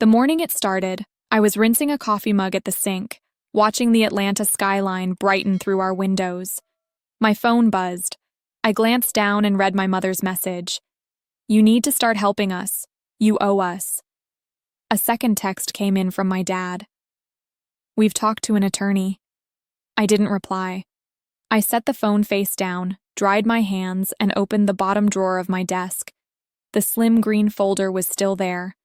The morning it started, I was rinsing a coffee mug at the sink, watching the Atlanta skyline brighten through our windows. My phone buzzed. I glanced down and read my mother's message. "You need to start helping us. You owe us." A second text came in from my dad. "We've talked to an attorney." I didn't reply. I set the phone face down, dried my hands, and opened the bottom drawer of my desk. The slim green folder was still there.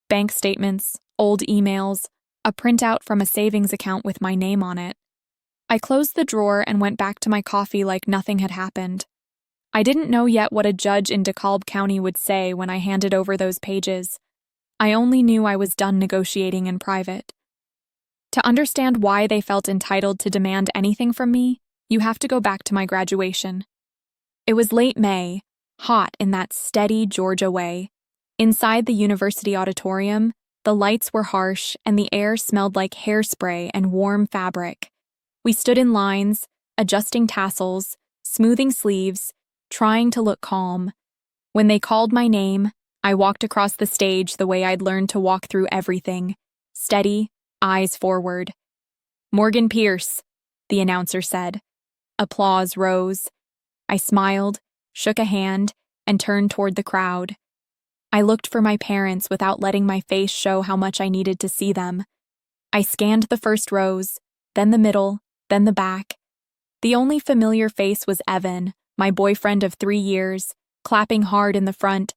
Bank statements, old emails, a printout from a savings account with my name on it. I closed the drawer and went back to my coffee like nothing had happened. I didn't know yet what a judge in DeKalb County would say when I handed over those pages. I only knew I was done negotiating in private. To understand why they felt entitled to demand anything from me, you have to go back to my graduation. It was late May, hot in that steady Georgia way. Inside the university auditorium, the lights were harsh and the air smelled like hairspray and warm fabric. We stood in lines, adjusting tassels, smoothing sleeves, trying to look calm. When they called my name, I walked across the stage the way I'd learned to walk through everything, steady, eyes forward. "Morgan Pierce," the announcer said. Applause rose. I smiled, shook a hand, and turned toward the crowd. I looked for my parents without letting my face show how much I needed to see them. I scanned the first rows, then the middle, then the back. The only familiar face was Evan, my boyfriend of 3 years, clapping hard in the front.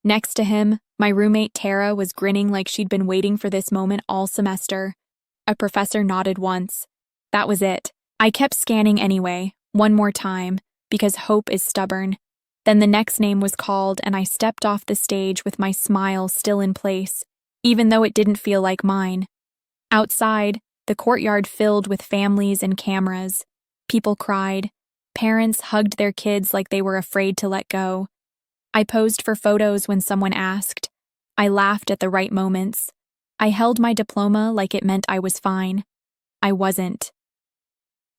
Next to him, my roommate Tara was grinning like she'd been waiting for this moment all semester. A professor nodded once. That was it. I kept scanning anyway, one more time, because hope is stubborn. Then the next name was called and I stepped off the stage with my smile still in place, even though it didn't feel like mine. Outside, the courtyard filled with families and cameras. People cried. Parents hugged their kids like they were afraid to let go. I posed for photos when someone asked. I laughed at the right moments. I held my diploma like it meant I was fine. I wasn't.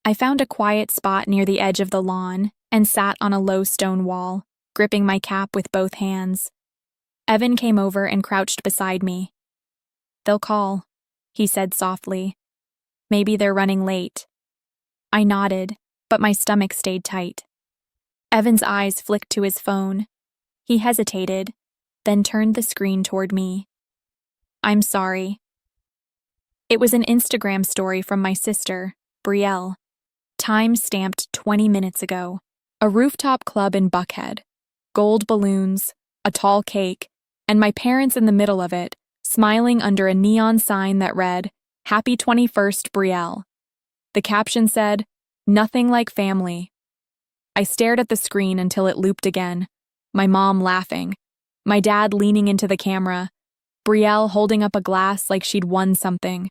I found a quiet spot near the edge of the lawn and sat on a low stone wall, gripping my cap with both hands. Evan came over and crouched beside me. "They'll call," he said softly. "Maybe they're running late." I nodded, but my stomach stayed tight. Evan's eyes flicked to his phone. He hesitated, then turned the screen toward me. "I'm sorry." It was an Instagram story from my sister, Brielle. Time stamped 20 minutes ago. A rooftop club in Buckhead. Gold balloons, a tall cake, and my parents in the middle of it, smiling under a neon sign that read, "Happy 21st, Brielle." The caption said, "Nothing like family." I stared at the screen until it looped again. My mom laughing. My dad leaning into the camera. Brielle holding up a glass like she'd won something.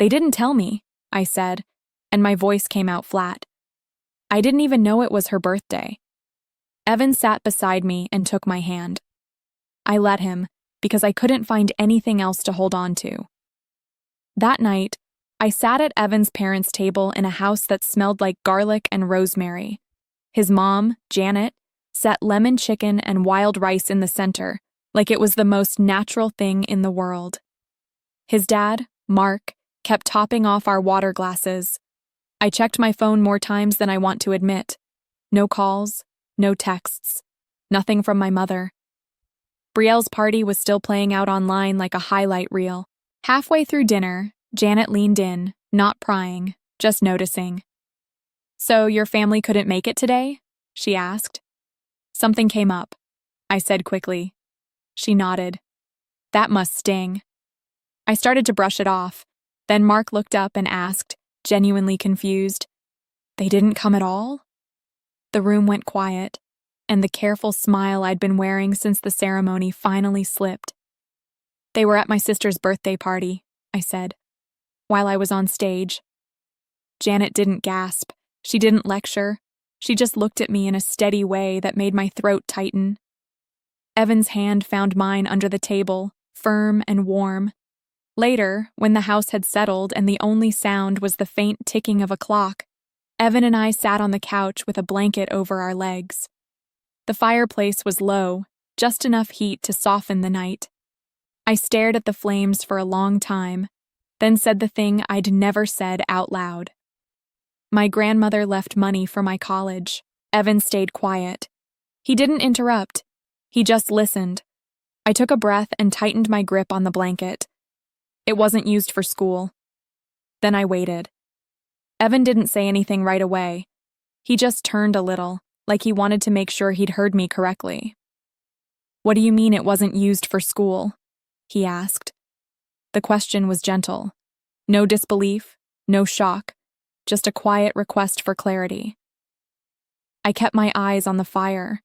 "They didn't tell me," I said, and my voice came out flat. I didn't even know it was her birthday. Evan sat beside me and took my hand. I let him, because I couldn't find anything else to hold on to. That night, I sat at Evan's parents' table in a house that smelled like garlic and rosemary. His mom, Janet, set lemon chicken and wild rice in the center, like it was the most natural thing in the world. His dad, Mark, kept topping off our water glasses. I checked my phone more times than I want to admit. No calls, no texts, nothing from my mother. Brielle's party was still playing out online like a highlight reel. Halfway through dinner, Janet leaned in, not prying, just noticing. "So your family couldn't make it today?" she asked. "Something came up," I said quickly. She nodded. "That must sting." I started to brush it off. Then Mark looked up and asked, genuinely confused, "They didn't come at all?" The room went quiet, and the careful smile I'd been wearing since the ceremony finally slipped. "They were at my sister's birthday party," I said, "while I was on stage." Janet didn't gasp. She didn't lecture. She just looked at me in a steady way that made my throat tighten. Evan's hand found mine under the table, firm and warm. Later, when the house had settled and the only sound was the faint ticking of a clock, Evan and I sat on the couch with a blanket over our legs. The fireplace was low, just enough heat to soften the night. I stared at the flames for a long time, then said the thing I'd never said out loud. My grandmother left money for my college. Evan stayed quiet. He didn't interrupt. He just listened. I took a breath and tightened my grip on the blanket. It wasn't used for school. Then I waited. Evan didn't say anything right away. He just turned a little, like he wanted to make sure he'd heard me correctly. "What do you mean it wasn't used for school?" he asked. The question was gentle. No disbelief, no shock, just a quiet request for clarity. I kept my eyes on the fire.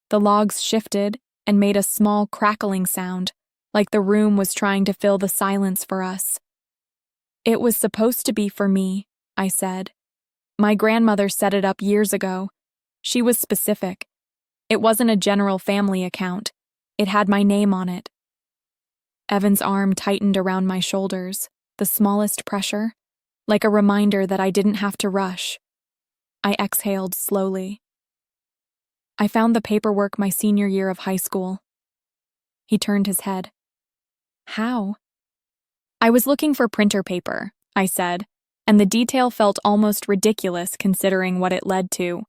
The logs shifted and made a small crackling sound, like the room was trying to fill the silence for us. "It was supposed to be for me," I said. "My grandmother set it up years ago. She was specific. It wasn't a general family account. It had my name on it." Evan's arm tightened around my shoulders, the smallest pressure, like a reminder that I didn't have to rush. I exhaled slowly. "I found the paperwork my senior year of high school." He turned his head. "How?" "I was looking for printer paper," I said, and the detail felt almost ridiculous considering what it led to.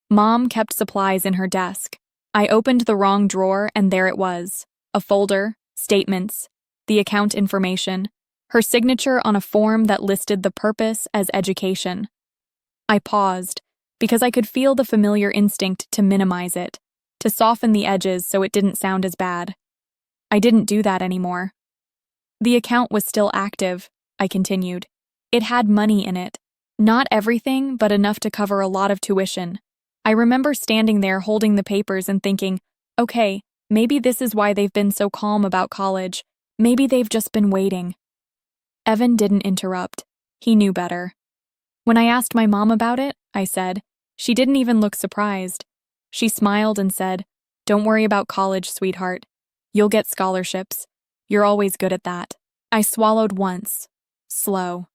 Mom kept supplies in her desk. I opened the wrong drawer and there it was. A folder, statements, the account information, her signature on a form that listed the purpose as education. I paused, because I could feel the familiar instinct to minimize it, to soften the edges so it didn't sound as bad. I didn't do that anymore. "The account was still active," I continued. "It had money in it. Not everything, but enough to cover a lot of tuition." I remember standing there holding the papers and thinking, okay, maybe this is why they've been so calm about college. Maybe they've just been waiting. Evan didn't interrupt. He knew better. "When I asked my mom about it," I said, "she didn't even look surprised. She smiled and said, 'Don't worry about college, sweetheart. You'll get scholarships. You're always good at that.'" I swallowed once, slow.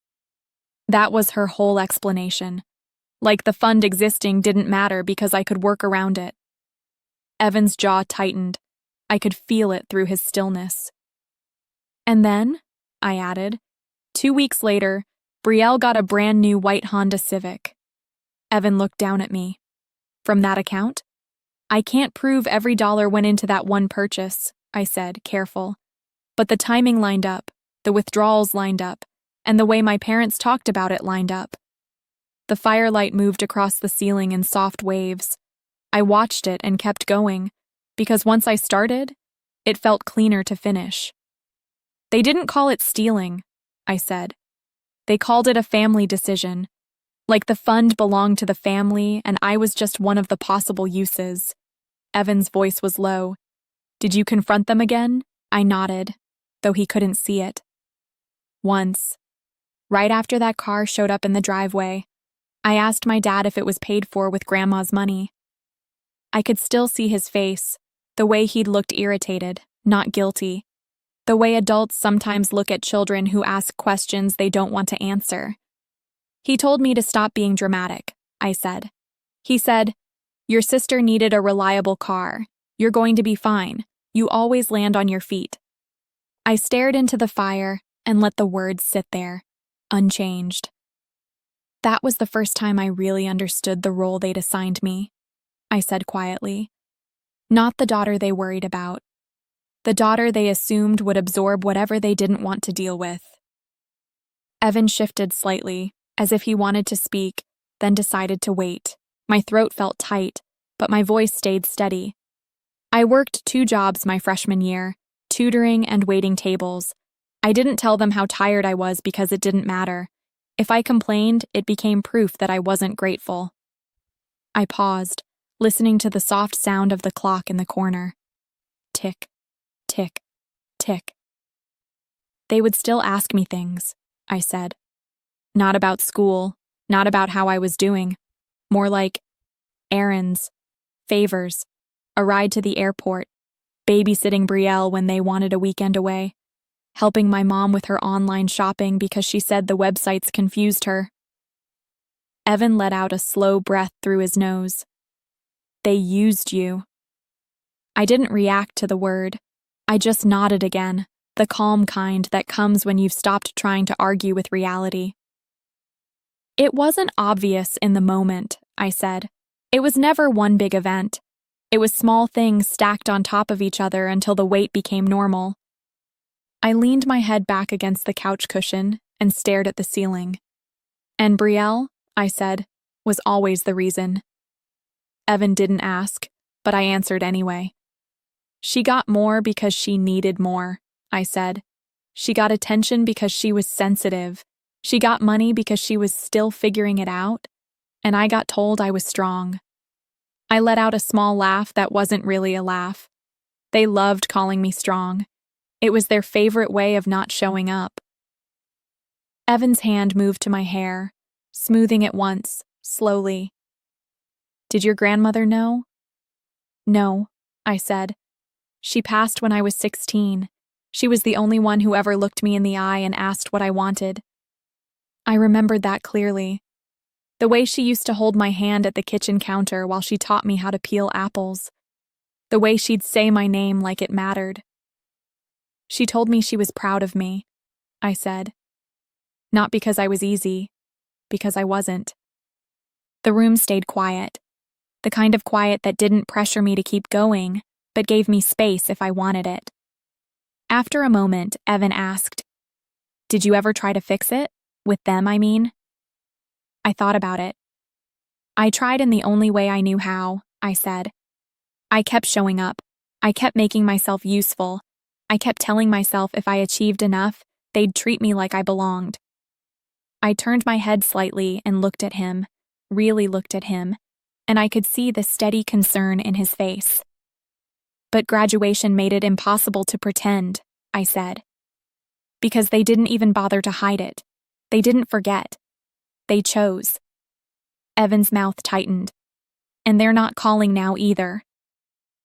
That was her whole explanation. Like the fund existing didn't matter because I could work around it. Evan's jaw tightened. I could feel it through his stillness. "And then," I added, 2 weeks later, Brielle got a brand new white Honda Civic." Evan looked down at me. "From that account?" "I can't prove every dollar went into that one purchase," I said, careful. "But the timing lined up, the withdrawals lined up, and the way my parents talked about it lined up." The firelight moved across the ceiling in soft waves. I watched it and kept going, because once I started, it felt cleaner to finish. "They didn't call it stealing," I said. "They called it a family decision. Like the fund belonged to the family and I was just one of the possible uses." Evan's voice was low. "Did you confront them again?" I nodded, though he couldn't see it. "Once. Right after that car showed up in the driveway. I asked my dad if it was paid for with Grandma's money." I could still see his face, the way he'd looked irritated, not guilty. The way adults sometimes look at children who ask questions they don't want to answer. "He told me to stop being dramatic," I said. "He said, 'Your sister needed a reliable car. You're going to be fine. You always land on your feet.'" I stared into the fire and let the words sit there, unchanged. "That was the first time I really understood the role they'd assigned me," I said quietly. "Not the daughter they worried about. The daughter they assumed would absorb whatever they didn't want to deal with." Evan shifted slightly, as if he wanted to speak, then decided to wait. My throat felt tight, but my voice stayed steady. "I worked 2 jobs my freshman year, tutoring and waiting tables. I didn't tell them how tired I was because it didn't matter. If I complained, it became proof that I wasn't grateful." I paused, listening to the soft sound of the clock in the corner. Tick, tick, tick. "They would still ask me things," I said. "Not about school, not about how I was doing. More like errands, favors, a ride to the airport, babysitting Brielle when they wanted a weekend away, helping my mom with her online shopping because she said the websites confused her." Evan let out a slow breath through his nose. "They used you." I didn't react to the word. I just nodded again, the calm kind that comes when you've stopped trying to argue with reality. It wasn't obvious in the moment, I said. It was never one big event. It was small things stacked on top of each other until the weight became normal. I leaned my head back against the couch cushion and stared at the ceiling. And Brielle, I said, was always the reason. Evan didn't ask, but I answered anyway. She got more because she needed more, I said. She got attention because she was sensitive. She got money because she was still figuring it out. And I got told I was strong. I let out a small laugh that wasn't really a laugh. They loved calling me strong. It was their favorite way of not showing up. Evan's hand moved to my hair, smoothing it once, slowly. Did your grandmother know? No, I said. She passed when I was 16. She was the only one who ever looked me in the eye and asked what I wanted. I remembered that clearly. The way she used to hold my hand at the kitchen counter while she taught me how to peel apples. The way she'd say my name like it mattered. She told me she was proud of me, I said. Not because I was easy, because I wasn't. The room stayed quiet. The kind of quiet that didn't pressure me to keep going, but gave me space if I wanted it. After a moment, Evan asked, "Did you ever try to fix it? With them, I mean?" I thought about it. I tried in the only way I knew how, I said. I kept showing up. I kept making myself useful. I kept telling myself if I achieved enough, they'd treat me like I belonged. I turned my head slightly and looked at him, really looked at him, and I could see the steady concern in his face. But graduation made it impossible to pretend, I said. Because they didn't even bother to hide it. They didn't forget. They chose. Evan's mouth tightened. And they're not calling now either.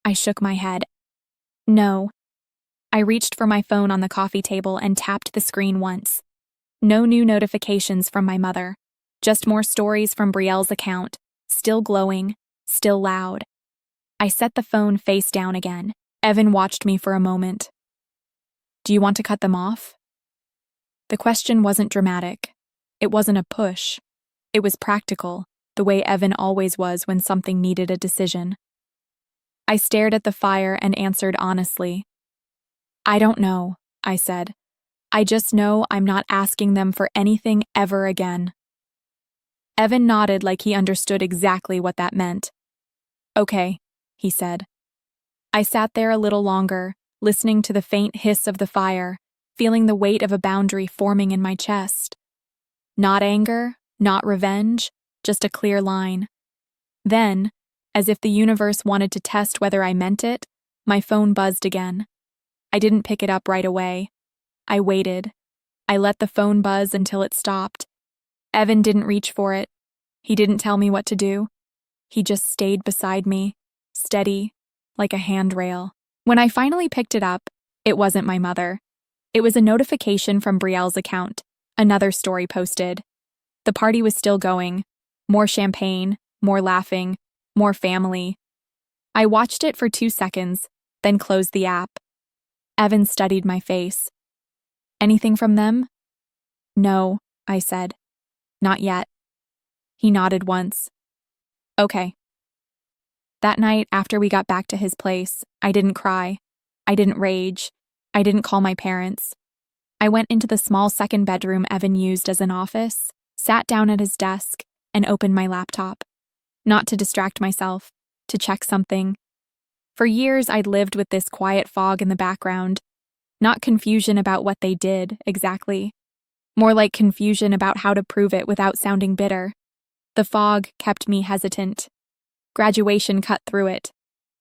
I shook my head. No. I reached for my phone on the coffee table and tapped the screen once. No new notifications from my mother. Just more stories from Brielle's account. Still glowing, still loud. I set the phone face down again. Evan watched me for a moment. Do you want to cut them off? The question wasn't dramatic. It wasn't a push. It was practical, the way Evan always was when something needed a decision. I stared at the fire and answered honestly. I don't know, I said. I just know I'm not asking them for anything ever again. Evan nodded like he understood exactly what that meant. Okay, he said. I sat there a little longer, listening to the faint hiss of the fire, feeling the weight of a boundary forming in my chest. Not anger, not revenge, just a clear line. Then, as if the universe wanted to test whether I meant it, my phone buzzed again. I didn't pick it up right away. I waited. I let the phone buzz until it stopped. Evan didn't reach for it. He didn't tell me what to do. He just stayed beside me, steady, like a handrail. When I finally picked it up, it wasn't my mother. It was a notification from Brielle's account, another story posted. The party was still going. More champagne, more laughing, more family. I watched it for 2 seconds, then closed the app. Evan studied my face. Anything from them? No, I said. Not yet. He nodded once. Okay. That night, after we got back to his place, I didn't cry. I didn't rage. I didn't call my parents. I went into the small second bedroom Evan used as an office, sat down at his desk, and opened my laptop. Not to distract myself, to check something. For years, I'd lived with this quiet fog in the background. Not confusion about what they did, exactly. More like confusion about how to prove it without sounding bitter. The fog kept me hesitant. Graduation cut through it.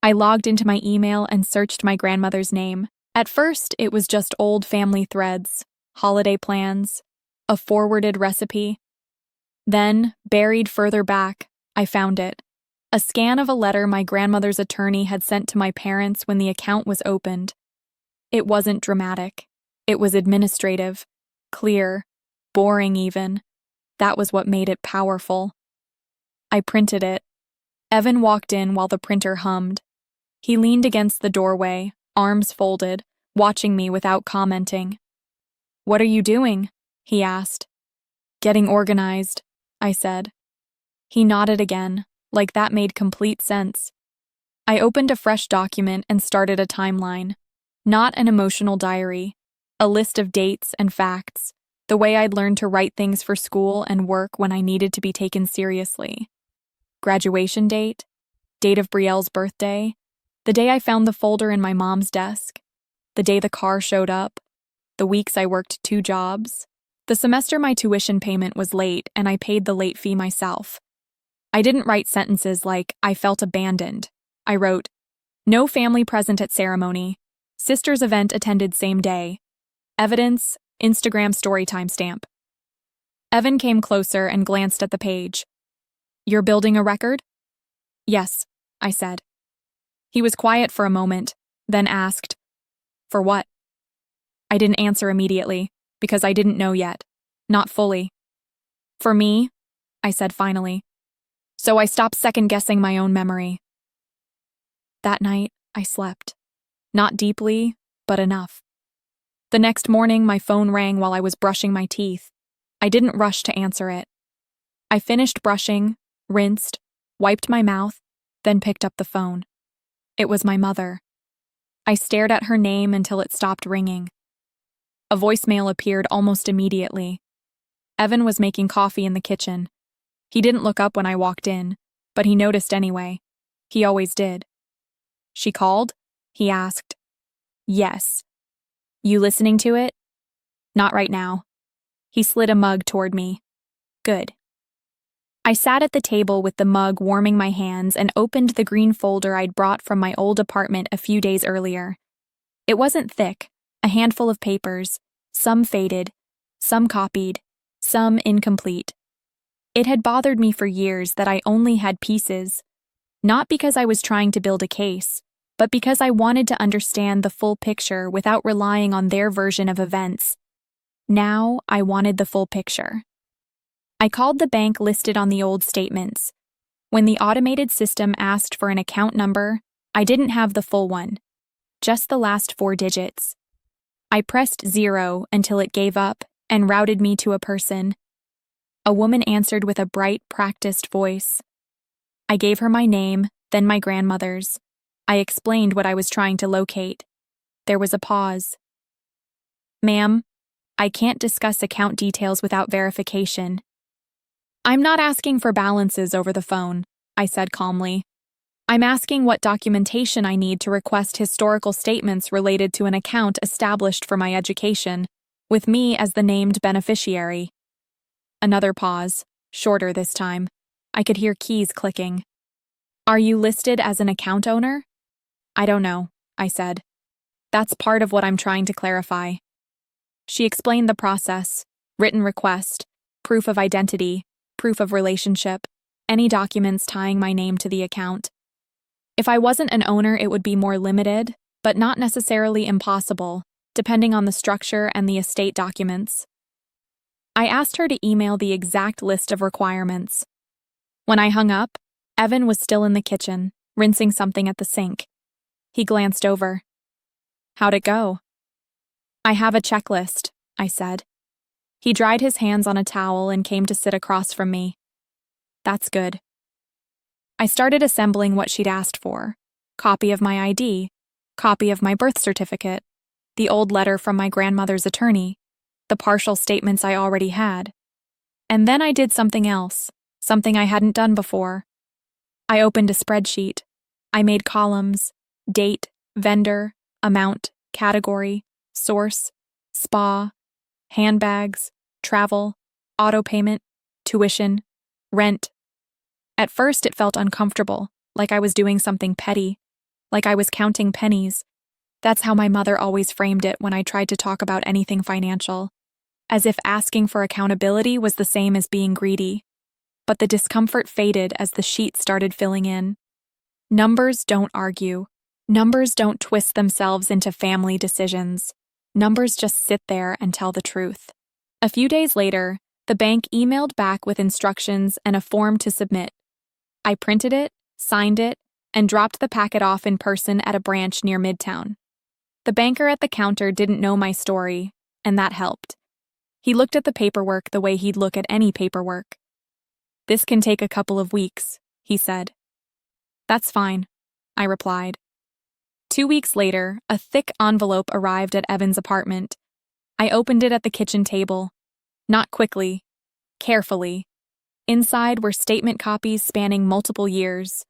I logged into my email and searched my grandmother's name. At first, it was just old family threads, holiday plans, a forwarded recipe. Then, buried further back, I found it. A scan of a letter my grandmother's attorney had sent to my parents when the account was opened. It wasn't dramatic. It was administrative, clear, boring even. That was what made it powerful. I printed it. Evan walked in while the printer hummed. He leaned against the doorway, arms folded, watching me without commenting. "What are you doing?" he asked. "Getting organized," I said. He nodded again, like that made complete sense. I opened a fresh document and started a timeline. Not an emotional diary, a list of dates and facts, the way I'd learned to write things for school and work when I needed to be taken seriously. Graduation date, date of Brielle's birthday, the day I found the folder in my mom's desk, the day the car showed up, the weeks I worked 2 jobs, the semester my tuition payment was late and I paid the late fee myself. I didn't write sentences like, "I felt abandoned." I wrote, "No family present at ceremony. Sister's event attended same day. Evidence, Instagram story timestamp." Evan came closer and glanced at the page. "You're building a record?" "Yes," I said. He was quiet for a moment, then asked, "For what?" I didn't answer immediately, because I didn't know yet. Not fully. "For me," I said finally. So I stopped second-guessing my own memory. That night, I slept. Not deeply, but enough. The next morning, my phone rang while I was brushing my teeth. I didn't rush to answer it. I finished brushing, rinsed, wiped my mouth, then picked up the phone. It was my mother. I stared at her name until it stopped ringing. A voicemail appeared almost immediately. Evan was making coffee in the kitchen. He didn't look up when I walked in, but he noticed anyway. He always did. "She called?" he asked. "Yes." "You listening to it?" "Not right now." He slid a mug toward me. "Good." I sat at the table with the mug warming my hands and opened the green folder I'd brought from my old apartment a few days earlier. It wasn't thick, a handful of papers, some faded, some copied, some incomplete. It had bothered me for years that I only had pieces, not because I was trying to build a case, but because I wanted to understand the full picture without relying on their version of events. Now I wanted the full picture. I called the bank listed on the old statements. When the automated system asked for an account number, I didn't have the full one, just the last 4 digits. I pressed 0 until it gave up and routed me to a person. A woman answered with a bright, practiced voice. I gave her my name, then my grandmother's. I explained what I was trying to locate. There was a pause. "Ma'am, I can't discuss account details without verification." "I'm not asking for balances over the phone," I said calmly. "I'm asking what documentation I need to request historical statements related to an account established for my education, with me as the named beneficiary." Another pause, shorter this time. I could hear keys clicking. "Are you listed as an account owner?" "I don't know," I said. "That's part of what I'm trying to clarify." She explained the process: written request, proof of identity, proof of relationship, any documents tying my name to the account. If I wasn't an owner, it would be more limited, but not necessarily impossible, depending on the structure and the estate documents. I asked her to email the exact list of requirements. When I hung up, Evan was still in the kitchen, rinsing something at the sink. He glanced over. "How'd it go?" "I have a checklist," I said. He dried his hands on a towel and came to sit across from me. "That's good." I started assembling what she'd asked for: copy of my ID, copy of my birth certificate, the old letter from my grandmother's attorney, the partial statements I already had. And then I did something else, something I hadn't done before. I opened a spreadsheet. I made columns: date, vendor, amount, category, source, spa, handbags, travel, auto payment, tuition, rent. At first it felt uncomfortable, like I was doing something petty, like I was counting pennies. That's how my mother always framed it when I tried to talk about anything financial, as if asking for accountability was the same as being greedy. But the discomfort faded as the sheet started filling in. Numbers don't argue. Numbers don't twist themselves into family decisions. Numbers just sit there and tell the truth. A few days later, the bank emailed back with instructions and a form to submit. I printed it, signed it, and dropped the packet off in person at a branch near Midtown. The banker at the counter didn't know my story, and that helped. He looked at the paperwork the way he'd look at any paperwork. "This can take a couple of weeks," he said. "That's fine," I replied. 2 weeks later, a thick envelope arrived at Evan's apartment. I opened it at the kitchen table. Not quickly, carefully. Inside were statement copies spanning multiple years.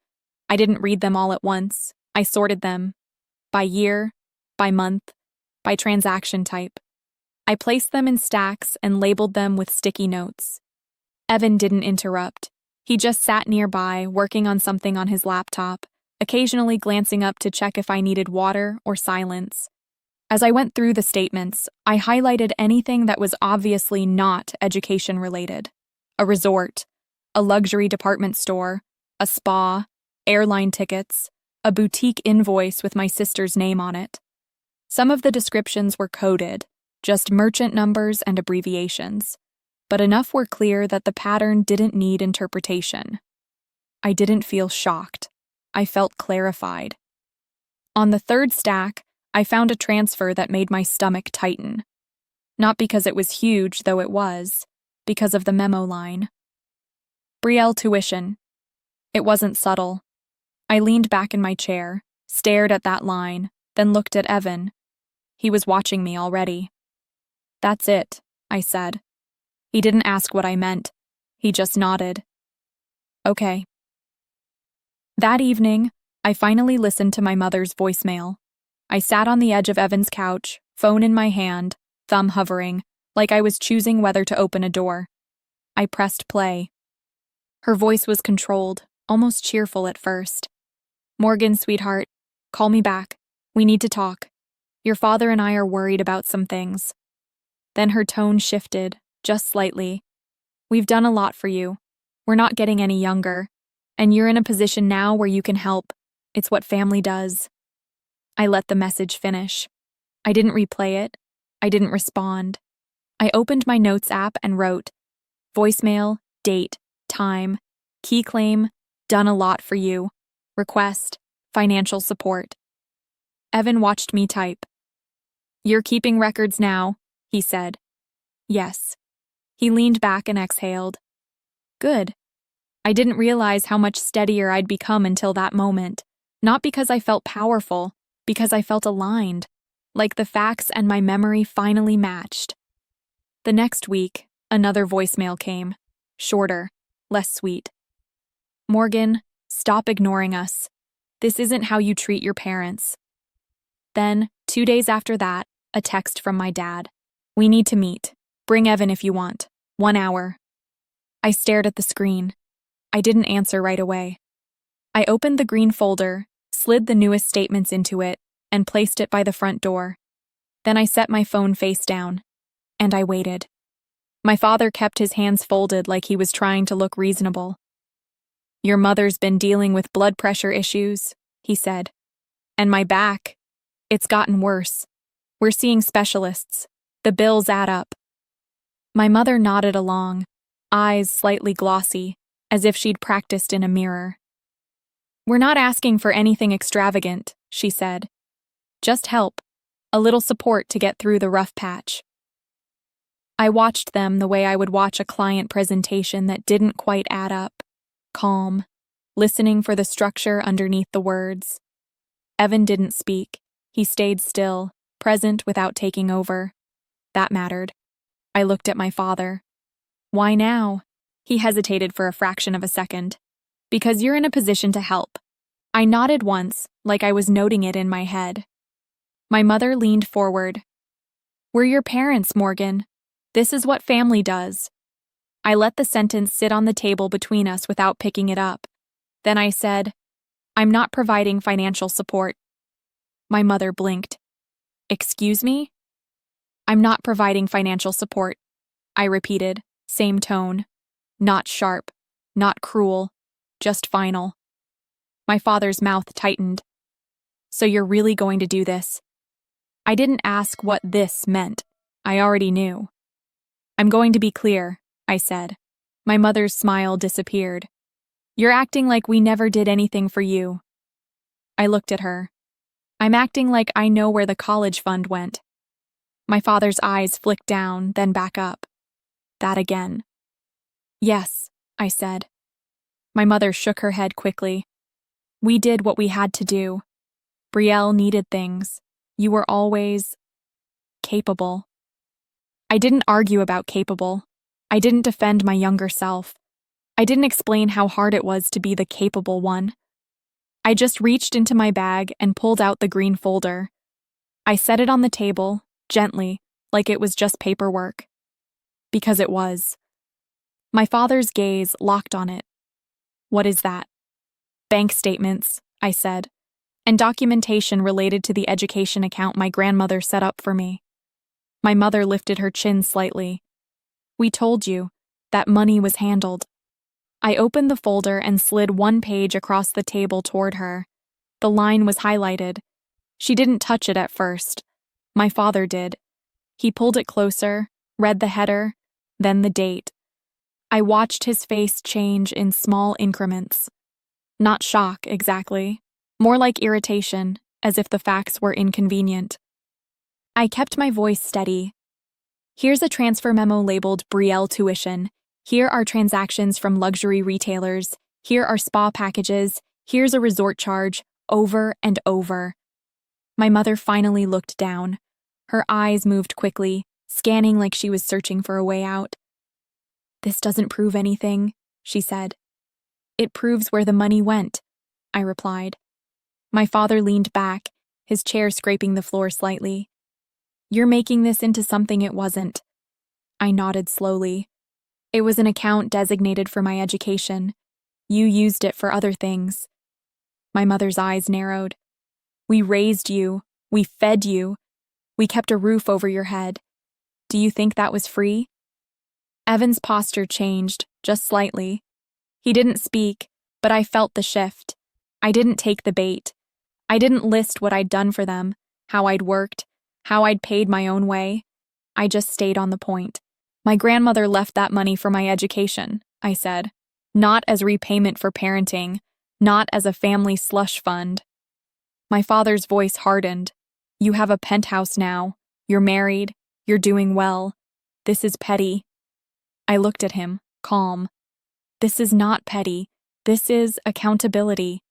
I didn't read them all at once. I sorted them. By year, by month, by transaction type. I placed them in stacks and labeled them with sticky notes. Evan didn't interrupt. He just sat nearby, working on something on his laptop, occasionally glancing up to check if I needed water or silence. As I went through the statements, I highlighted anything that was obviously not education-related. A resort, a luxury department store, a spa, airline tickets, a boutique invoice with my sister's name on it. Some of the descriptions were coded, just merchant numbers and abbreviations, but enough were clear that the pattern didn't need interpretation. I didn't feel shocked. I felt clarified. On the third stack, I found a transfer that made my stomach tighten. Not because it was huge, though it was, because of the memo line. Betrayal tuition. It wasn't subtle. I leaned back in my chair, stared at that line, then looked at Evan. He was watching me already. "That's it," I said. He didn't ask what I meant. He just nodded. "Okay." That evening, I finally listened to my mother's voicemail. I sat on the edge of Evan's couch, phone in my hand, thumb hovering, like I was choosing whether to open a door. I pressed play. Her voice was controlled, almost cheerful at first. "Morgan, sweetheart, call me back. We need to talk. Your father and I are worried about some things." Then her tone shifted, just slightly. "We've done a lot for you. We're not getting any younger. And you're in a position now where you can help. It's what family does." I let the message finish. I didn't replay it. I didn't respond. I opened my notes app and wrote, "Voicemail, date, time, key claim, done a lot for you. Request, financial support." Evan watched me type. "You're keeping records now," he said. "Yes." He leaned back and exhaled. "Good." I didn't realize how much steadier I'd become until that moment, not because I felt powerful, because I felt aligned, like the facts and my memory finally matched. The next week, another voicemail came, shorter, less sweet. "Morgan, stop ignoring us. This isn't how you treat your parents." Then, 2 days after that, a text from my dad. "We need to meet. Bring Evan if you want. 1 hour." I stared at the screen. I didn't answer right away. I opened the green folder, slid the newest statements into it, and placed it by the front door. Then I set my phone face down, and I waited. My father kept his hands folded like he was trying to look reasonable. "Your mother's been dealing with blood pressure issues," he said. "And my back. It's gotten worse. We're seeing specialists. The bills add up." My mother nodded along, eyes slightly glossy, as if she'd practiced in a mirror. "We're not asking for anything extravagant," she said. "Just help, a little support to get through the rough patch." I watched them the way I would watch a client presentation that didn't quite add up, calm, listening for the structure underneath the words. Evan didn't speak. He stayed still, present without taking over. That mattered. I looked at my father. "Why now?" He hesitated for a fraction of a second. "Because you're in a position to help." I nodded once, like I was noting it in my head. My mother leaned forward. "We're your parents, Morgan. This is what family does." I let the sentence sit on the table between us without picking it up. Then I said, "I'm not providing financial support." My mother blinked. "Excuse me?" "I'm not providing financial support," I repeated, same tone. Not sharp, not cruel, just final. My father's mouth tightened. "So you're really going to do this?" I didn't ask what this meant. I already knew. "I'm going to be clear," I said. My mother's smile disappeared. "You're acting like we never did anything for you." I looked at her. I'm acting like I know where the college fund went. My father's eyes flicked down, then back up. That again. Yes, I said. My mother shook her head quickly. We did what we had to do. Brielle needed things. You were always capable. I didn't argue about capable. I didn't defend my younger self. I didn't explain how hard it was to be the capable one. I just reached into my bag and pulled out the green folder. I set it on the table, gently, like it was just paperwork. Because it was. My father's gaze locked on it. What is that? Bank statements, I said, and documentation related to the education account my grandmother set up for me. My mother lifted her chin slightly. We told you that money was handled. I opened the folder and slid one page across the table toward her. The line was highlighted. She didn't touch it at first. My father did. He pulled it closer, read the header, then the date. I watched his face change in small increments. Not shock, exactly. More like irritation, as if the facts were inconvenient. I kept my voice steady. Here's a transfer memo labeled Brielle Tuition. Here are transactions from luxury retailers. Here are spa packages. Here's a resort charge, over and over. My mother finally looked down. Her eyes moved quickly, scanning like she was searching for a way out. This doesn't prove anything, she said. It proves where the money went, I replied. My father leaned back, his chair scraping the floor slightly. You're making this into something it wasn't. I nodded slowly. It was an account designated for my education. You used it for other things. My mother's eyes narrowed. We raised you. We fed you. We kept a roof over your head. Do you think that was free? Evan's posture changed, just slightly. He didn't speak, but I felt the shift. I didn't take the bait. I didn't list what I'd done for them, how I'd worked, how I'd paid my own way. I just stayed on the point. My grandmother left that money for my education, I said. Not as repayment for parenting, not as a family slush fund. My father's voice hardened. You have a penthouse now. You're married. You're doing well. This is petty. I looked at him, calm. This is not petty. This is accountability.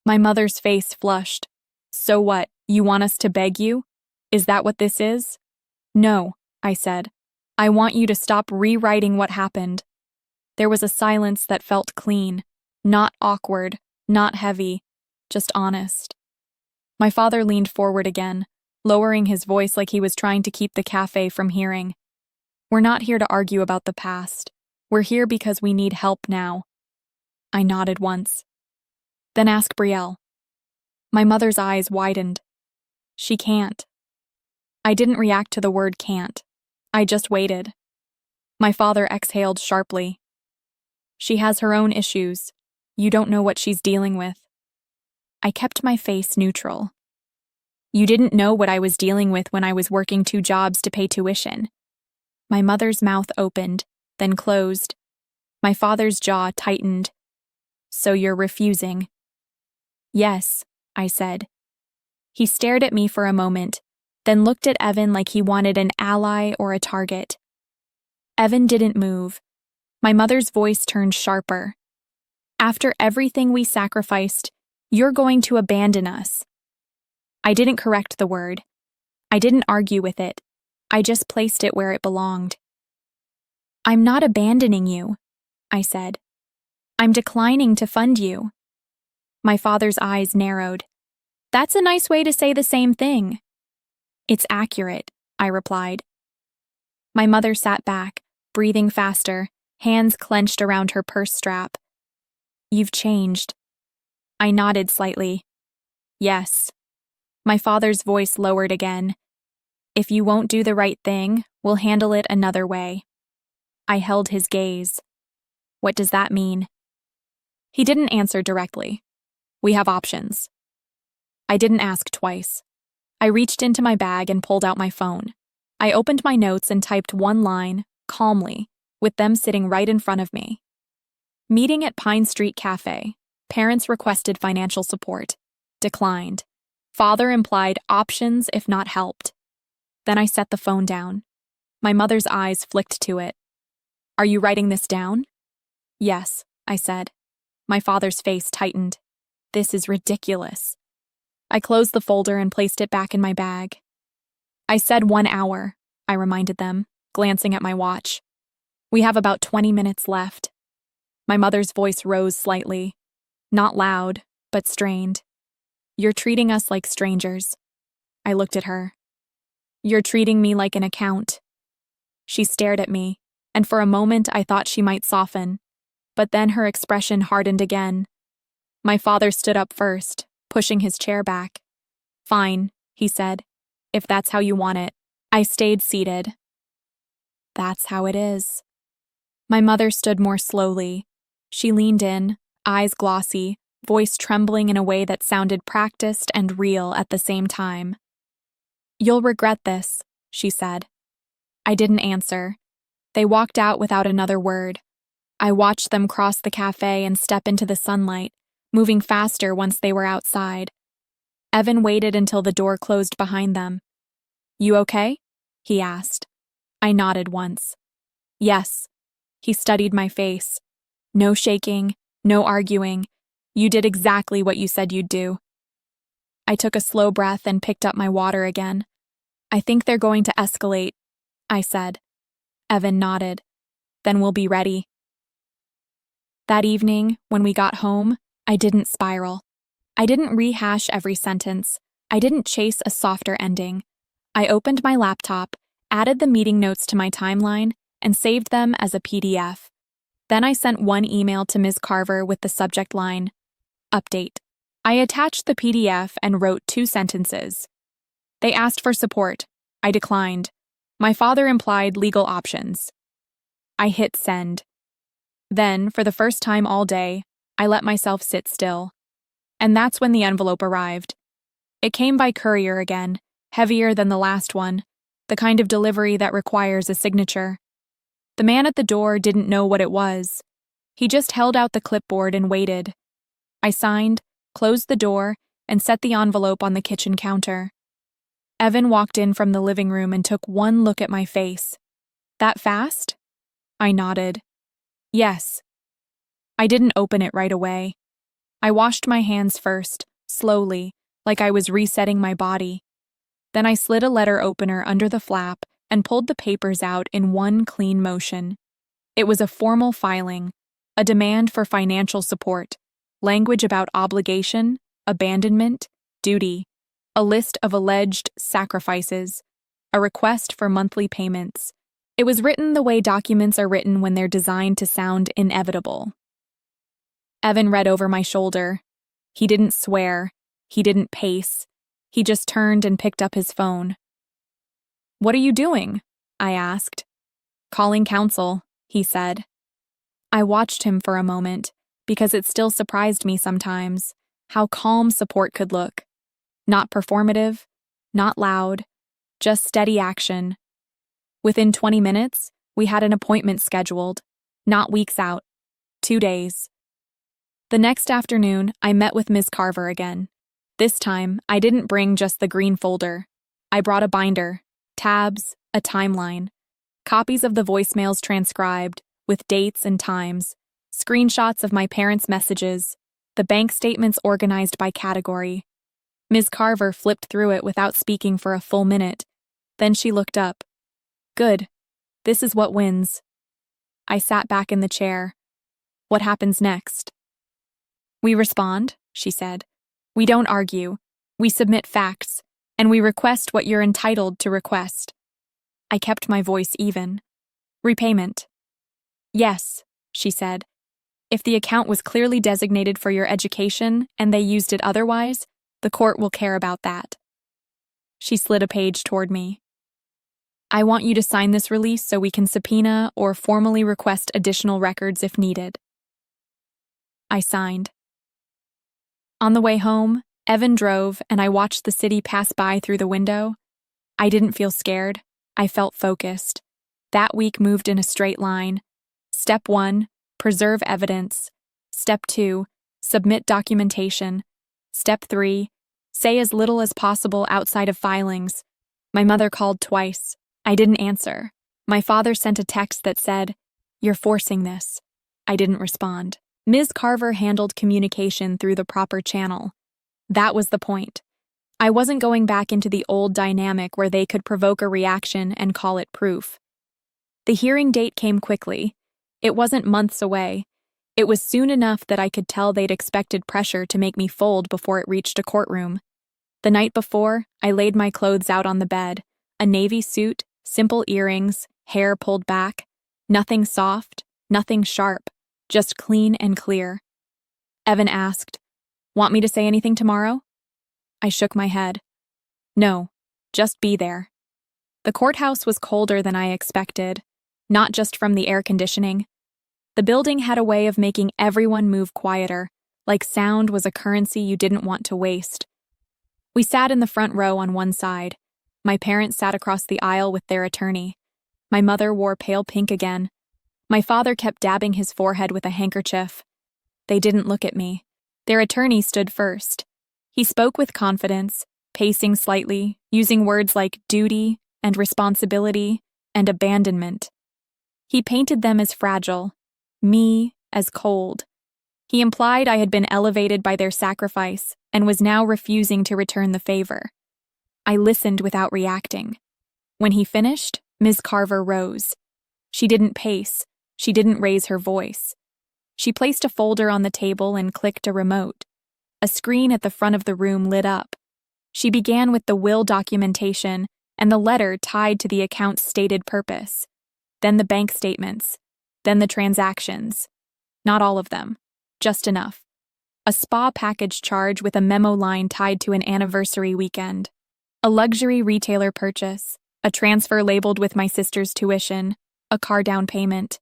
My mother's face flushed. So what, you want us to beg you? Is that what this is? No, I said. I want you to stop rewriting what happened. There was a silence that felt clean, not awkward, not heavy, just honest. My father leaned forward again, lowering his voice like he was trying to keep the cafe from hearing. We're not here to argue about the past. We're here because we need help now. I nodded once. Then ask Brielle. My mother's eyes widened. She can't. I didn't react to the word can't. I just waited. My father exhaled sharply. She has her own issues. You don't know what she's dealing with. I kept my face neutral. You didn't know what I was dealing with when I was working 2 jobs to pay tuition. My mother's mouth opened, then closed. My father's jaw tightened. So you're refusing? Yes, I said. He stared at me for a moment, then looked at Evan like he wanted an ally or a target. Evan didn't move. My mother's voice turned sharper. After everything we sacrificed, you're going to abandon us. I didn't correct the word. I didn't argue with it. I just placed it where it belonged. I'm not abandoning you, I said. I'm declining to fund you. My father's eyes narrowed. That's a nice way to say the same thing. It's accurate, I replied. My mother sat back, breathing faster, hands clenched around her purse strap. You've changed. I nodded slightly. Yes. My father's voice lowered again. If you won't do the right thing, we'll handle it another way. I held his gaze. What does that mean? He didn't answer directly. We have options. I didn't ask twice. I reached into my bag and pulled out my phone. I opened my notes and typed one line, calmly, with them sitting right in front of me. Meeting at Pine Street Cafe. Parents requested financial support. Declined. Father implied options if not helped. Then I set the phone down. My mother's eyes flicked to it. Are you writing this down? Yes, I said. My father's face tightened. This is ridiculous. I closed the folder and placed it back in my bag. I said 1 hour, I reminded them, glancing at my watch. We have about 20 minutes left. My mother's voice rose slightly. Not loud, but strained. You're treating us like strangers. I looked at her. You're treating me like an account. She stared at me, and for a moment I thought she might soften, but then her expression hardened again. My father stood up first, pushing his chair back. Fine, he said, if that's how you want it. I stayed seated. That's how it is. My mother stood more slowly. She leaned in, eyes glossy, voice trembling in a way that sounded practiced and real at the same time. You'll regret this, she said. I didn't answer. They walked out without another word. I watched them cross the cafe and step into the sunlight, moving faster once they were outside. Evan waited until the door closed behind them. You okay? He asked. I nodded once. Yes. He studied my face. No shaking, no arguing. You did exactly what you said you'd do. I took a slow breath and picked up my water again. I think they're going to escalate, I said. Evan nodded. Then we'll be ready. That evening, when we got home, I didn't spiral. I didn't rehash every sentence. I didn't chase a softer ending. I opened my laptop, added the meeting notes to my timeline, and saved them as a PDF. Then I sent one email to Ms. Carver with the subject line, Update. I attached the PDF and wrote 2 sentences. They asked for support. I declined. My father implied legal options. I hit send. Then, for the first time all day, I let myself sit still. And that's when the envelope arrived. It came by courier again, heavier than the last one, the kind of delivery that requires a signature. The man at the door didn't know what it was. He just held out the clipboard and waited. I signed, closed the door, and set the envelope on the kitchen counter. Evan walked in from the living room and took one look at my face. That fast? I nodded. Yes. I didn't open it right away. I washed my hands first, slowly, like I was resetting my body. Then I slid a letter opener under the flap and pulled the papers out in one clean motion. It was a formal filing, a demand for financial support, language about obligation, abandonment, duty, a list of alleged sacrifices, a request for monthly payments. It was written the way documents are written when they're designed to sound inevitable. Evan read over my shoulder. He didn't swear. He didn't pace. He just turned and picked up his phone. What are you doing? I asked. Calling counsel, he said. I watched him for a moment, because it still surprised me sometimes, how calm support could look. Not performative, not loud, just steady action. Within 20 minutes, we had an appointment scheduled, not weeks out, 2 days. The next afternoon, I met with Ms. Carver again. This time, I didn't bring just the green folder. I brought a binder, tabs, a timeline, copies of the voicemails transcribed, with dates and times, screenshots of my parents' messages, the bank statements organized by category. Ms. Carver flipped through it without speaking for a full minute. Then she looked up. Good. This is what wins. I sat back in the chair. What happens next? We respond, she said. We don't argue. We submit facts, and we request what you're entitled to request. I kept my voice even. Repayment. Yes, she said. If the account was clearly designated for your education and they used it otherwise, the court will care about that. She slid a page toward me. I want you to sign this release so we can subpoena or formally request additional records if needed. I signed. On the way home, Evan drove and I watched the city pass by through the window. I didn't feel scared. I felt focused. That week moved in a straight line. Step 1, preserve evidence. Step 2, submit documentation. Step 3, Say as little as possible outside of filings. My mother called twice. I didn't answer. My father sent a text that said, "You're forcing this." I didn't respond. Ms. Carver handled communication through the proper channel. That was the point. I wasn't going back into the old dynamic where they could provoke a reaction and call it proof. The hearing date came quickly. It wasn't months away. It was soon enough that I could tell they'd expected pressure to make me fold before it reached a courtroom. The night before, I laid my clothes out on the bed, a navy suit, simple earrings, hair pulled back, nothing soft, nothing sharp, just clean and clear. Evan asked, "Want me to say anything tomorrow?" I shook my head. No, just be there. The courthouse was colder than I expected, not just from the air conditioning. The building had a way of making everyone move quieter, like sound was a currency you didn't want to waste. We sat in the front row on one side. My parents sat across the aisle with their attorney. My mother wore pale pink again. My father kept dabbing his forehead with a handkerchief. They didn't look at me. Their attorney stood first. He spoke with confidence, pacing slightly, using words like duty and responsibility and abandonment. He painted them as fragile, me as cold. He implied I had been elevated by their sacrifice and was now refusing to return the favor. I listened without reacting. When he finished, Ms. Carver rose. She didn't pace. She didn't raise her voice. She placed a folder on the table and clicked a remote. A screen at the front of the room lit up. She began with the will documentation and the letter tied to the account's stated purpose. Then the bank statements. Then the transactions. Not all of them. Just enough. A spa package charge with a memo line tied to an anniversary weekend. A luxury retailer purchase. A transfer labeled with my sister's tuition. A car down payment.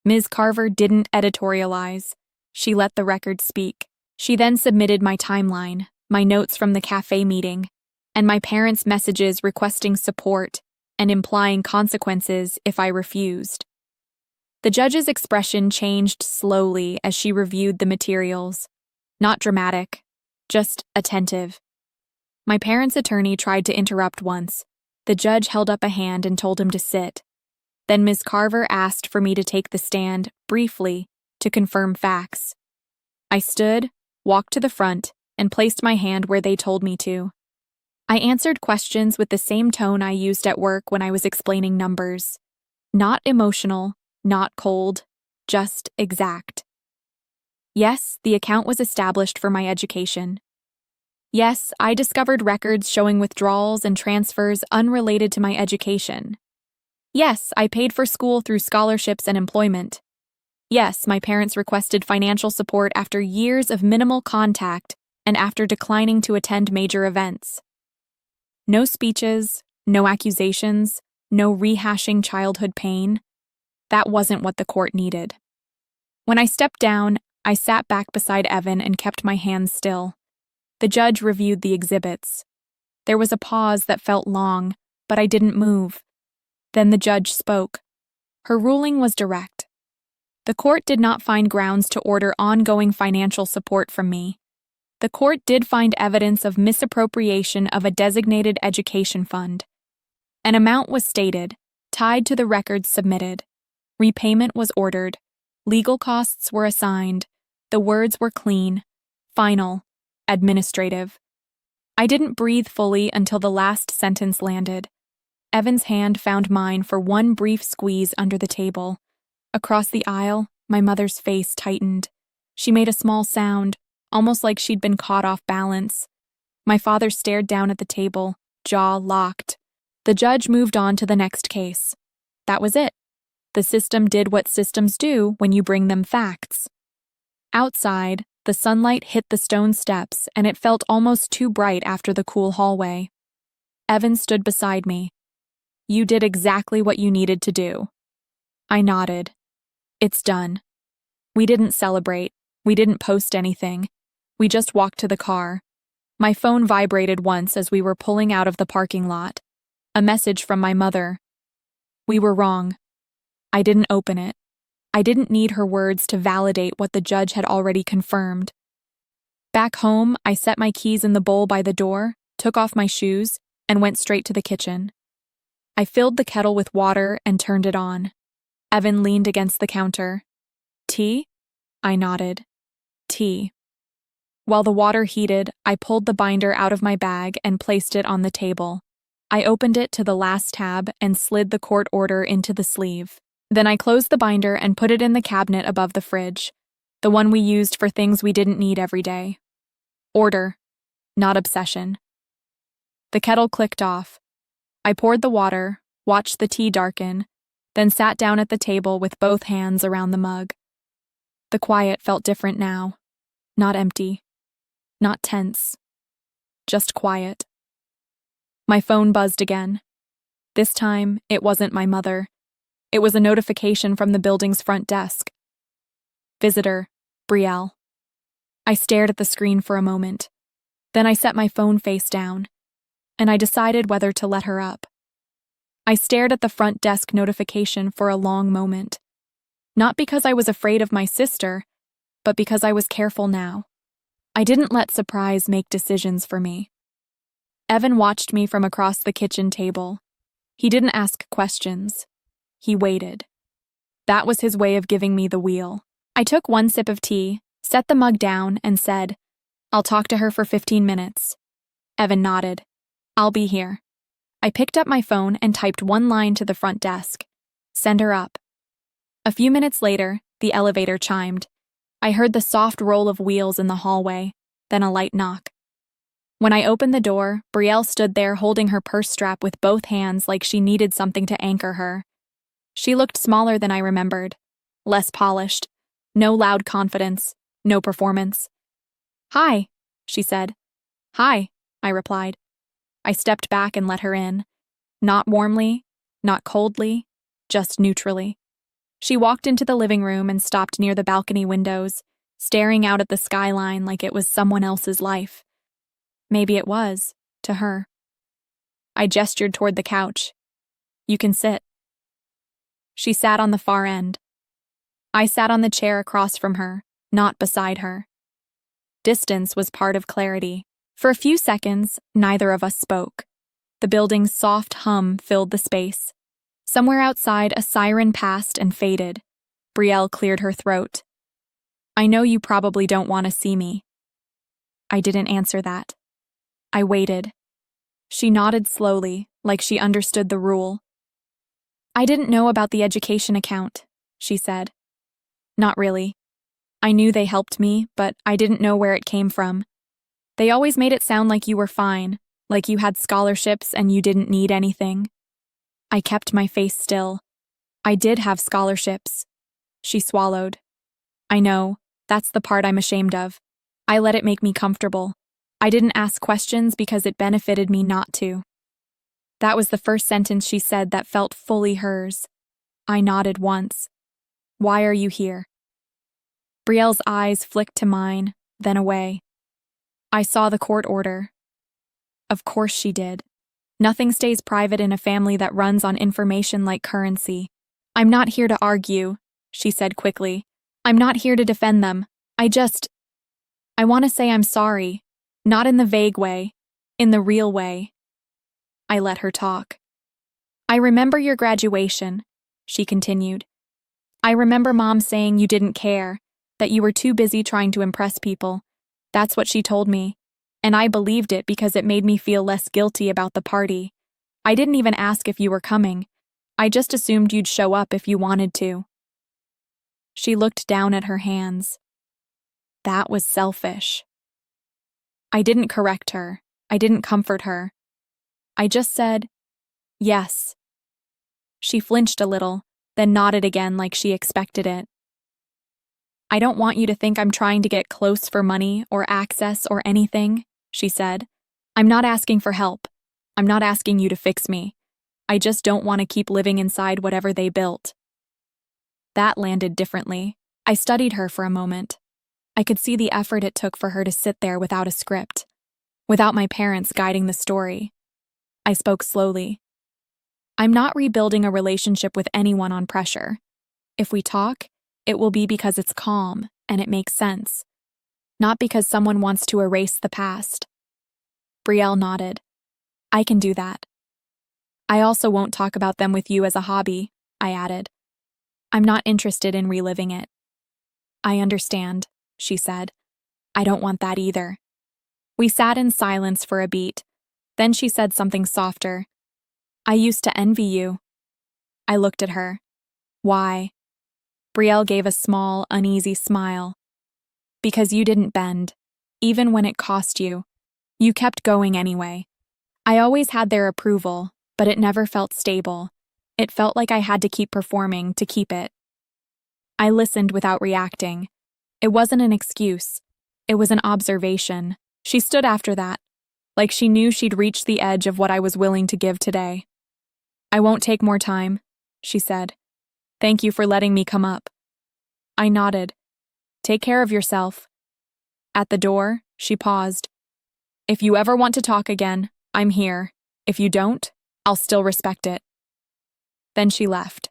Ms. Carver didn't editorialize. She let the record speak. She then submitted my timeline, my notes from the cafe meeting, and my parents' messages requesting support and implying consequences if I refused. The judge's expression changed slowly as she reviewed the materials. Not dramatic, just attentive. My parents' attorney tried to interrupt once. The judge held up a hand and told him to sit. Then Ms. Carver asked for me to take the stand, briefly, to confirm facts. I stood, walked to the front, and placed my hand where they told me to. I answered questions with the same tone I used at work when I was explaining numbers. Not emotional, not cold, just exact. Yes, the account was established for my education. Yes, I discovered records showing withdrawals and transfers unrelated to my education. Yes, I paid for school through scholarships and employment. Yes, my parents requested financial support after years of minimal contact and after declining to attend major events. No speeches, no accusations, no rehashing childhood pain. That wasn't what the court needed. When I stepped down, I sat back beside Evan and kept my hands still. The judge reviewed the exhibits. There was a pause that felt long, but I didn't move. Then the judge spoke. Her ruling was direct. The court did not find grounds to order ongoing financial support from me. The court did find evidence of misappropriation of a designated education fund. An amount was stated, tied to the records submitted. Repayment was ordered. Legal costs were assigned. The words were clean, final, administrative. I didn't breathe fully until the last sentence landed. Evan's hand found mine for one brief squeeze under the table. Across the aisle, my mother's face tightened. She made a small sound, almost like she'd been caught off balance. My father stared down at the table, jaw locked. The judge moved on to the next case. That was it. The system did what systems do when you bring them facts. Outside, the sunlight hit the stone steps and it felt almost too bright after the cool hallway. Evan stood beside me. You did exactly what you needed to do. I nodded. It's done. We didn't celebrate. We didn't post anything. We just walked to the car. My phone vibrated once as we were pulling out of the parking lot. A message from my mother. We were wrong. I didn't open it. I didn't need her words to validate what the judge had already confirmed. Back home, I set my keys in the bowl by the door, took off my shoes, and went straight to the kitchen. I filled the kettle with water and turned it on. Evan leaned against the counter. "Tea?" I nodded. "Tea." While the water heated, I pulled the binder out of my bag and placed it on the table. I opened it to the last tab and slid the court order into the sleeve. Then I closed the binder and put it in the cabinet above the fridge, the one we used for things we didn't need every day. Order, not obsession. The kettle clicked off. I poured the water, watched the tea darken, then sat down at the table with both hands around the mug. The quiet felt different now. Not empty. Not tense. Just quiet. My phone buzzed again. This time, it wasn't my mother. It was a notification from the building's front desk. Visitor, Brielle. I stared at the screen for a moment. Then I set my phone face down, and I decided whether to let her up. I stared at the front desk notification for a long moment. Not because I was afraid of my sister, but because I was careful now. I didn't let surprise make decisions for me. Evan watched me from across the kitchen table. He didn't ask questions. He waited. That was his way of giving me the wheel. I took one sip of tea, set the mug down, and said, "I'll talk to her for 15 minutes. Evan nodded. "I'll be here." I picked up my phone and typed one line to the front desk. "Send her up." A few minutes later, the elevator chimed. I heard the soft roll of wheels in the hallway, then a light knock. When I opened the door, Brielle stood there holding her purse strap with both hands like she needed something to anchor her. She looked smaller than I remembered, less polished, no loud confidence, no performance. "Hi," she said. "Hi," I replied. I stepped back and let her in. Not warmly, not coldly, just neutrally. She walked into the living room and stopped near the balcony windows, staring out at the skyline like it was someone else's life. Maybe it was, to her. I gestured toward the couch. "You can sit." She sat on the far end. I sat on the chair across from her, not beside her. Distance was part of clarity. For a few seconds, neither of us spoke. The building's soft hum filled the space. Somewhere outside, a siren passed and faded. Brielle cleared her throat. "I know you probably don't want to see me." I didn't answer that. I waited. She nodded slowly, like she understood the rule. "I didn't know about the education account," she said. "Not really. I knew they helped me, but I didn't know where it came from. They always made it sound like you were fine, like you had scholarships and you didn't need anything." I kept my face still. "I did have scholarships." She swallowed. "I know, that's the part I'm ashamed of. I let it make me comfortable. I didn't ask questions because it benefited me not to." That was the first sentence she said that felt fully hers. I nodded once. "Why are you here?" Brielle's eyes flicked to mine, then away. I saw the court order. Of course she did. Nothing stays private in a family that runs on information like currency. "I'm not here to argue," she said quickly. "I'm not here to defend them. I want to say I'm sorry. Not in the vague way, in the real way." I let her talk. "I remember your graduation," she continued. "I remember Mom saying you didn't care, that you were too busy trying to impress people. That's what she told me, and I believed it because it made me feel less guilty about the party. I didn't even ask if you were coming. I just assumed you'd show up if you wanted to." She looked down at her hands. That was selfish. I didn't correct her. I didn't comfort her. I just said, "Yes." She flinched a little, then nodded again like she expected it. "I don't want you to think I'm trying to get close for money or access or anything," she said. "I'm not asking for help. I'm not asking you to fix me. I just don't want to keep living inside whatever they built." That landed differently. I studied her for a moment. I could see the effort it took for her to sit there without a script, without my parents guiding the story. I spoke slowly. "I'm not rebuilding a relationship with anyone on pressure. If we talk, it will be because it's calm and it makes sense. not because someone wants to erase the past. Brielle nodded. I can do that. I also won't talk about them with you as a hobby, I added. I'm not interested in reliving it. I understand, she said. I don't want that either. We sat in silence for a beat. Then she said something softer. I used to envy you. I looked at her. Why? Brielle gave a small, uneasy smile. Because you didn't bend, even when it cost you. You kept going anyway. I always had their approval, but it never felt stable. It felt like I had to keep performing to keep it. I listened without reacting. It wasn't an excuse. It was an observation. She stood after that, like she knew she'd reached the edge of what I was willing to give today. I won't take more time, she said. Thank you for letting me come up. I nodded. Take care of yourself. At the door, she paused. If you ever want to talk again, I'm here. If you don't, I'll still respect it. Then she left.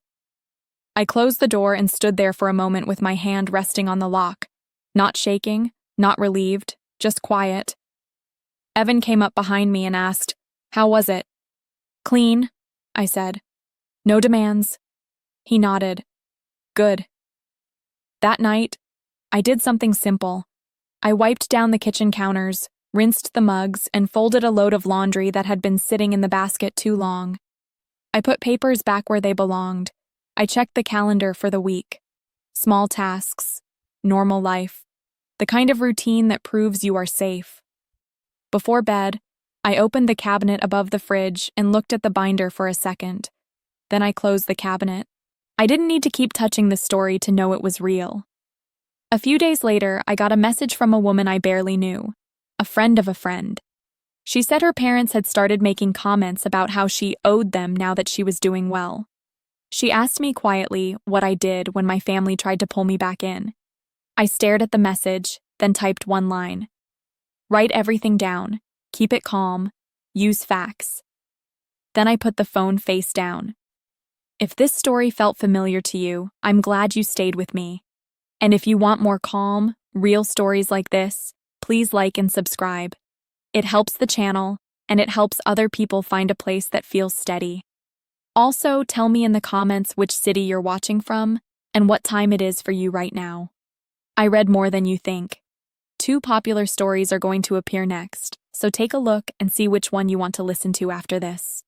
I closed the door and stood there for a moment with my hand resting on the lock, not shaking, not relieved, just quiet. Evan came up behind me and asked, How was it? Clean, I said. No demands. He nodded. Good. That night, I did something simple. I wiped down the kitchen counters, rinsed the mugs, and folded a load of laundry that had been sitting in the basket too long. I put papers back where they belonged. I checked the calendar for the week. Small tasks, normal life, the kind of routine that proves you are safe. Before bed, I opened the cabinet above the fridge and looked at the binder for a second. Then I closed the cabinet. I didn't need to keep touching the story to know it was real. A few days later, I got a message from a woman I barely knew, a friend of a friend. She said her parents had started making comments about how she owed them now that she was doing well. She asked me quietly what I did when my family tried to pull me back in. I stared at the message, then typed one line. Write everything down, keep it calm, use facts. Then I put the phone face down. If this story felt familiar to you, I'm glad you stayed with me. And if you want more calm, real stories like this, please like and subscribe. It helps the channel, and it helps other people find a place that feels steady. Also, tell me in the comments which city you're watching from and what time it is for you right now. I read more than you think. 2 popular stories are going to appear next, so take a look and see which one you want to listen to after this.